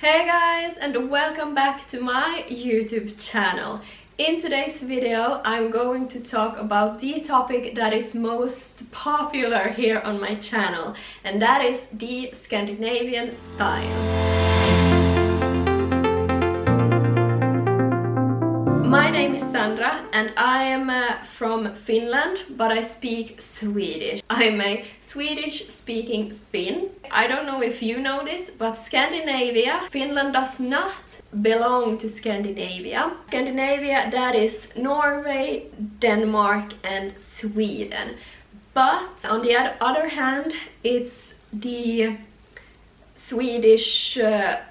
Hey guys, and welcome back to my YouTube channel. In today's video I'm going to talk about the topic that is most popular here on my channel, and that is the Scandinavian style. My name is Sandra and I am from Finland, but I speak Swedish. I'm a Swedish-speaking Finn. I don't know if you know this, but Scandinavia, Finland does not belong to Scandinavia. Scandinavia, that is Norway, Denmark and Sweden. But on the other hand, it's the Swedish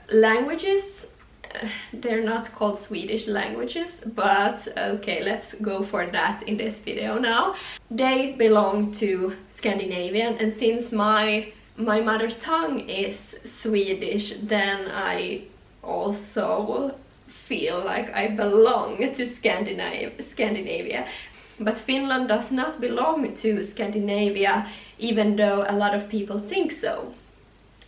languages. They're not called Swedish languages, but okay, let's go for that in this video now. They belong to Scandinavian, and since my mother tongue is Swedish, then I also feel like I belong to Scandinavia. But Finland does not belong to Scandinavia, even though a lot of people think so.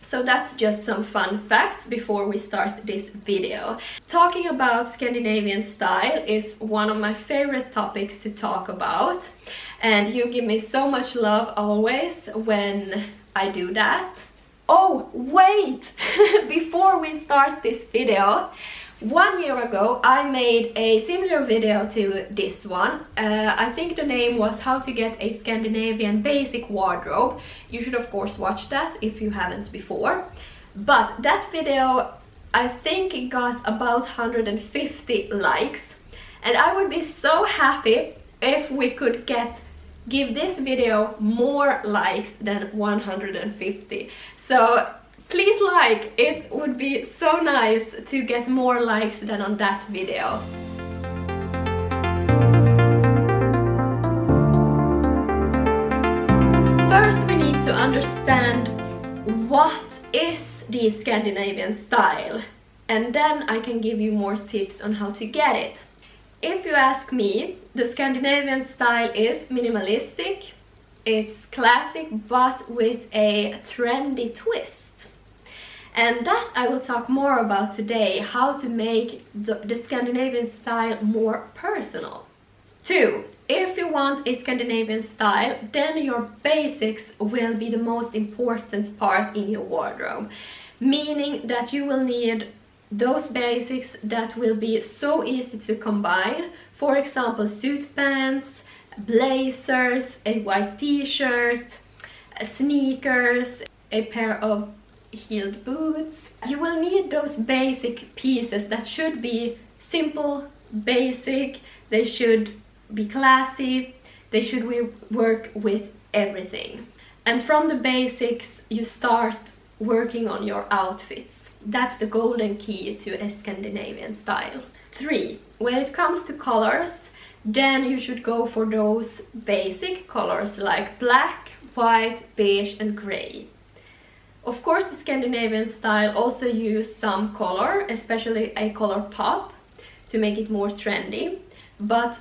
So that's just some fun facts before we start this video. Talking about Scandinavian style is one of my favorite topics to talk about, and you give me so much love always when I do that. Oh, wait! Before we start this video, 1 year ago I made a similar video to this one. I think the name was How to Get a Scandinavian Basic Wardrobe. You should of course watch that if you haven't before. But that video, I think it got about 150 likes, and I would be so happy if we could give this video more likes than 150. So please like, it would be so nice to get more likes than on that video. First we need to understand what is the Scandinavian style, and then I can give you more tips on how to get it. If you ask me, the Scandinavian style is minimalistic, it's classic but with a trendy twist. And that I will talk more about today, how to make the Scandinavian style more personal. 2. If you want a Scandinavian style, then your basics will be the most important part in your wardrobe. Meaning that you will need those basics that will be so easy to combine. For example, suit pants, blazers, a white t-shirt, sneakers, a pair of heeled boots. You will need those basic pieces that should be simple, basic, they should be classy, they should work with everything. And from the basics you start working on your outfits. That's the golden key to a Scandinavian style. 3. When it comes to colors, then you should go for those basic colors like black, white, beige and grey. Of course, the Scandinavian style also use some color, especially a color pop, to make it more trendy. But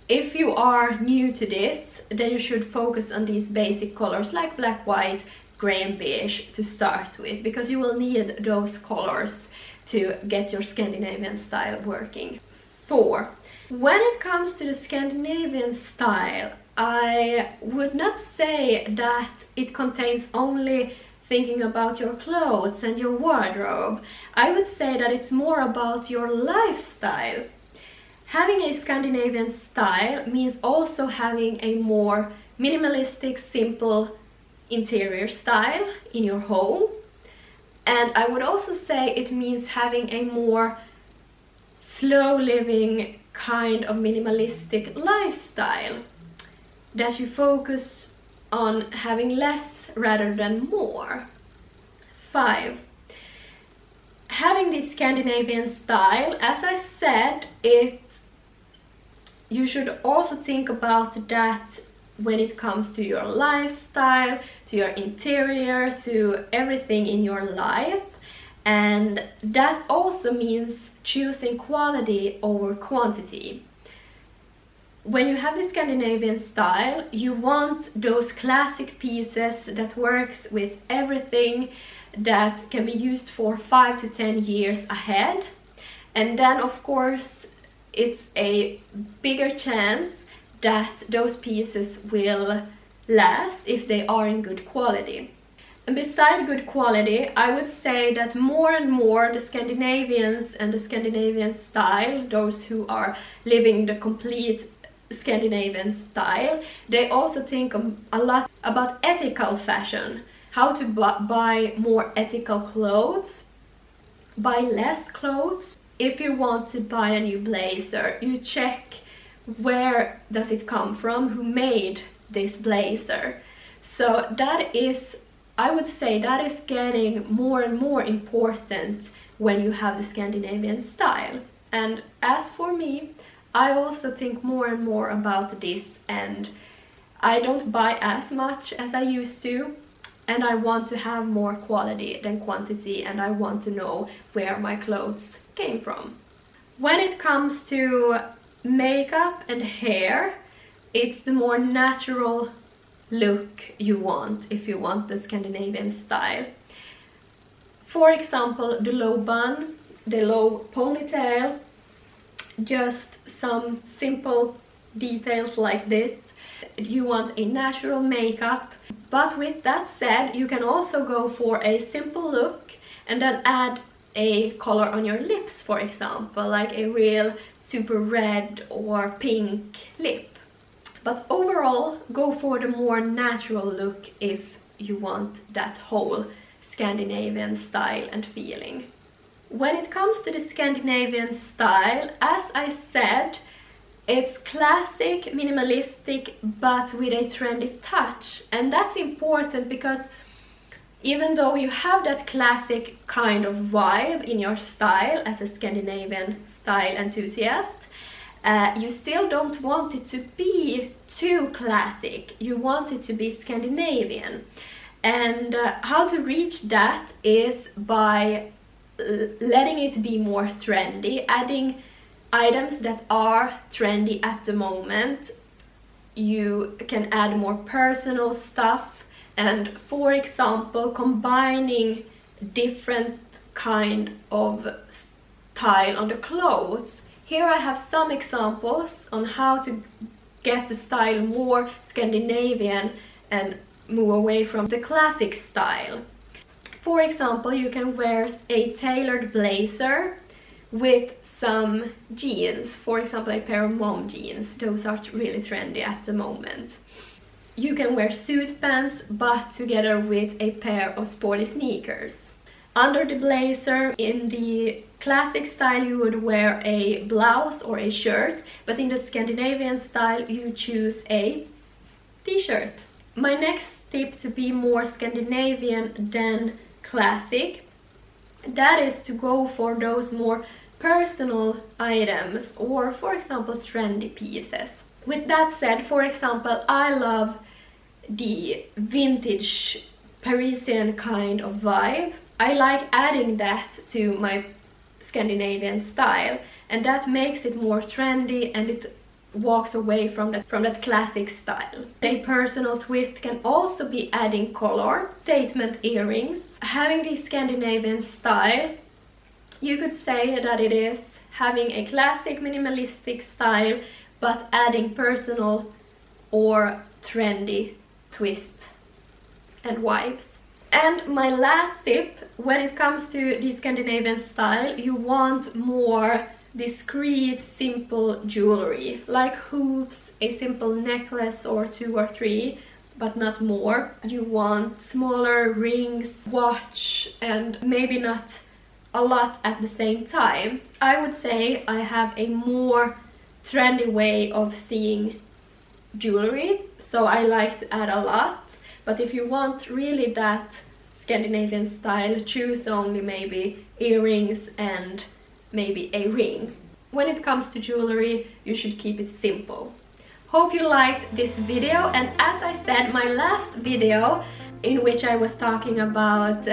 if you are new to this, then you should focus on these basic colors like black, white, grey and beige to start with, because you will need those colors to get your Scandinavian style working. 4. When it comes to the Scandinavian style, I would not say that it contains only thinking about your clothes and your wardrobe. I would say that it's more about your lifestyle. Having a Scandinavian style means also having a more minimalistic, simple interior style in your home. And I would also say it means having a more slow living kind of minimalistic lifestyle, that you focus on having less rather than more. 5. Having this Scandinavian style, as I said, you should also think about that when it comes to your lifestyle, to your interior, to everything in your life. And that also means choosing quality over quantity. When you have the Scandinavian style, you want those classic pieces that works with everything, that can be used for 5 to 10 years ahead. And then of course it's a bigger chance that those pieces will last if they are in good quality. And beside good quality, I would say that more and more the Scandinavians and the Scandinavian style, those who are living the complete Scandinavian style, they also think a lot about ethical fashion, how to buy more ethical clothes, buy less clothes. If you want to buy a new blazer, you check where does it come from, who made this blazer. So that is, I would say, that is getting more and more important when you have the Scandinavian style. And as for me, I also think more and more about this, and I don't buy as much as I used to, and I want to have more quality than quantity, and I want to know where my clothes came from. When it comes to makeup and hair, it's the more natural look you want if you want the Scandinavian style. For example, the low bun, the low ponytail, just some simple details like this. You want a natural makeup, but with that said, you can also go for a simple look and then add a color on your lips, for example, like a real super red or pink lip. But overall, go for the more natural look if you want that whole Scandinavian style and feeling. When it comes to the Scandinavian style, as I said, it's classic, minimalistic, but with a trendy touch. And that's important because even though you have that classic kind of vibe in your style as a Scandinavian style enthusiast, you still don't want it to be too classic. You want it to be Scandinavian. And how to reach that is by letting it be more trendy, adding items that are trendy at the moment. You can add more personal stuff, and for example, combining different kind of style on the clothes. Here I have some examples on how to get the style more Scandinavian and move away from the classic style. For example, you can wear a tailored blazer with some jeans, for example a pair of mom jeans. Those are really trendy at the moment. You can wear suit pants but together with a pair of sporty sneakers. Under the blazer, in the classic style you would wear a blouse or a shirt, but in the Scandinavian style you choose a t-shirt. My next tip to be more Scandinavian than classic, that is to go for those more personal items or, for example, trendy pieces. With that said, for example, I love the vintage Parisian kind of vibe. I like adding that to my Scandinavian style, and that makes it more trendy and it walks away from that classic style. A personal twist can also be adding color, statement earrings. Having the Scandinavian style, you could say that it is having a classic minimalistic style but adding personal or trendy twist and vibes. And my last tip, when it comes to the Scandinavian style, you want more discreet, simple jewelry, like hoops, a simple necklace or 2 or 3, but not more. You want smaller rings, watch, and maybe not a lot at the same time. I would say I have a more trendy way of seeing jewelry, so I like to add a lot. But if you want really that Scandinavian style, choose only maybe earrings and maybe a ring. When it comes to jewelry, you should keep it simple. Hope you liked this video, and as I said, my last video in which I was talking about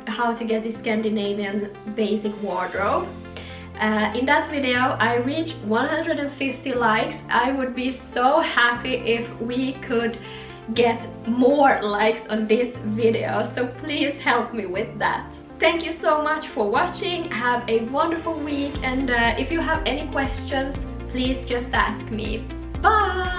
how to get the Scandinavian basic wardrobe, In that video I reached 150 likes. I would be so happy if we could get more likes on this video, so please help me with that. Thank you so much for watching. Have a wonderful week, and if you have any questions, please just ask me. Bye!